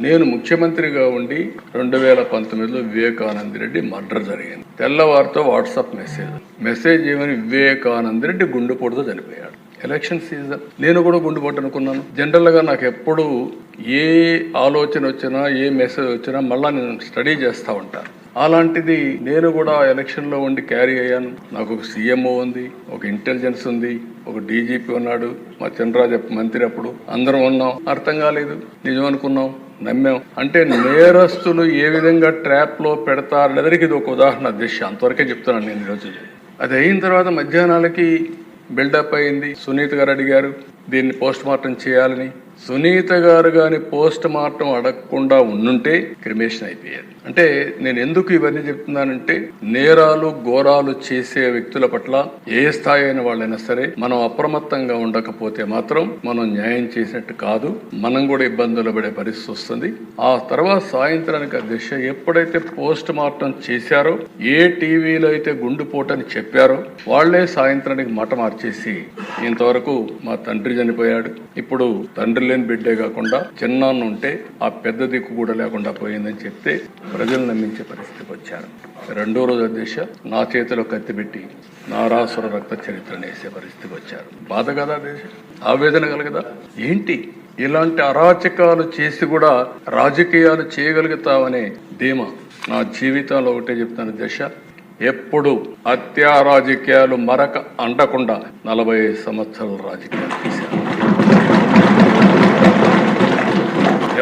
నేను ముఖ్యమంత్రిగా ఉండి 2019లో వివేకానంద రెడ్డి మర్డర్ జరిగింది. తెల్లవారితో వాట్సాప్ మెసేజ్ ఏమని, వివేకానంద రెడ్డి గుండెపోటుతో చనిపోయాడు. ఎలక్షన్ సీజన్, నేను కూడా గుండెపోటు అనుకున్నాను. జనరల్గా నాకు ఎప్పుడు ఏ ఆలోచన వచ్చినా, ఏ మెసేజ్ వచ్చినా మళ్ళీ నేను స్టడీ చేస్తూ ఉంటాను. అలాంటిది నేను కూడా ఎలక్షన్లో ఉండి క్యారీ అయ్యాను. నాకు ఒక సీఎంఓ ఉంది, ఒక ఇంటెలిజెన్స్ ఉంది, ఒక డీజీపీ ఉన్నాడు, మా చంద్రరాజు మంత్రి, అప్పుడు అందరం ఉన్నాం. అర్థం కాలేదు, నిజం అనుకున్నాం, నమ్మాం. అంటే నేరస్తులు ఏ విధంగా ట్రాప్ లో పెడతారనేదానికి ఇది ఒక ఉదాహరణ. దిశ అంతవరకే చెప్తున్నాను నేను ఈరోజు. అది అయిన తర్వాత మధ్యాహ్నాలకి బిల్డప్ అయింది. సునీత గారు అడిగారు దీన్ని పోస్ట్ మార్టం చేయాలని. సునీత గారు కానీ పోస్ట్ మార్టం అడగకుండా ఉండుంటే క్రిమేషన్ అయిపోయారు. అంటే నేను ఎందుకు ఇవన్నీ చెప్తున్నానంటే, నేరాలు ఘోరాలు చేసే వ్యక్తుల పట్ల ఏ స్థాయి అయిన వాళ్ళైనా సరే మనం అప్రమత్తంగా ఉండకపోతే మాత్రం మనం న్యాయం చేసినట్టు కాదు, మనం కూడా ఇబ్బందులు పడే పరిస్థితి వస్తుంది. ఆ తర్వాత సాయంత్రానికి దిశ ఎప్పుడైతే పోస్ట్ మార్టం చేశారో, ఏ టీవీలో అయితే గుండెపోటని చెప్పారో వాళ్లే సాయంత్రానికి మాట మార్చేసి ఇంతవరకు మా తండ్రి చనిపోయాడు, ఇప్పుడు తండ్రి లేని బిడ్డే కాకుండా చిన్నాన్న ఉంటే ఆ పెద్ద దిక్కు కూడా లేకుండా పోయిందని చెప్తే ప్రజలు నమ్మించే పరిస్థితికి వచ్చారు. రెండో రోజు అధ్యక్ష నా చేతిలో కత్తి పెట్టి నారాసుర రక్త చరిత్రను వేసే పరిస్థితికి వచ్చారు. బాధ కదా దేశ, ఆవేదన కలగదా? ఏంటి ఇలాంటి అరాచకాలు చేసి కూడా రాజకీయాలు చేయగలుగుతామనే ధీమా నా జీవితంలో ఒకటే చెప్తాను దశ. ఎప్పుడు హత్యా రాజకీయాలు మరక అంటకుండా 45 సంవత్సరాల రాజకీయాలు చేశారు.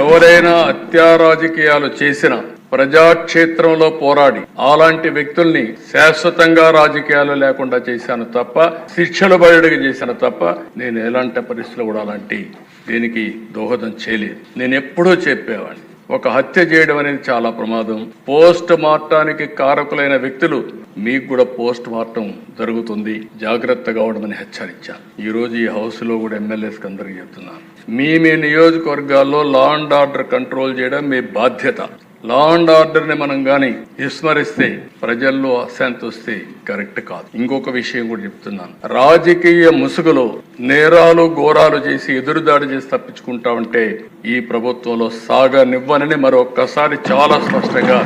ఎవరైనా హత్యా రాజకీయాలు చేసిన ప్రజాక్షేత్రంలో పోరాడి అలాంటి వ్యక్తుల్ని శాశ్వతంగా రాజకీయాలు లేకుండా చేశాను తప్ప, శిక్షలు బయటకు చేశాను తప్ప, నేను ఎలాంటి పరిస్థితులు కూడా అలాంటి దీనికి దోహదం చేయలేదు. నేను ఎప్పుడూ చెప్పేవాడిని, ఒక హత్య చేయడం అనేది చాలా ప్రమాదం. పోస్ట్ మార్టానికి కారకులైన వ్యక్తులు మీకు కూడా పోస్ట్ మార్టం జరుగుతుంది, జాగ్రత్తగా ఉండమని హెచ్చరించాను. ఈ రోజు ఈ హౌస్ లో కూడా ఎమ్మెల్యేస్కి అందరికీ చెప్తున్నాను, మీ నియోజకవర్గాల్లో లా అండ్ ఆర్డర్ కంట్రోల్ చేయడం మీ బాధ్యత. లా అండ్ ఆర్డర్ ని మనం గాని విస్మరిస్తే ప్రజల్లో అశాంతి వస్తే కరెక్ట్ కాదు. ఇంకొక విషయం కూడా చెప్తున్నాను, రాజకీయ ముసుగులో నేరాలు ఘోరాలు చేసి ఎదురుదాడి చేసి తప్పించుకుంటా ఉంటే ఈ ప్రభుత్వంలో సాగనివ్వనని మరొక్కసారి చాలా స్పష్టంగా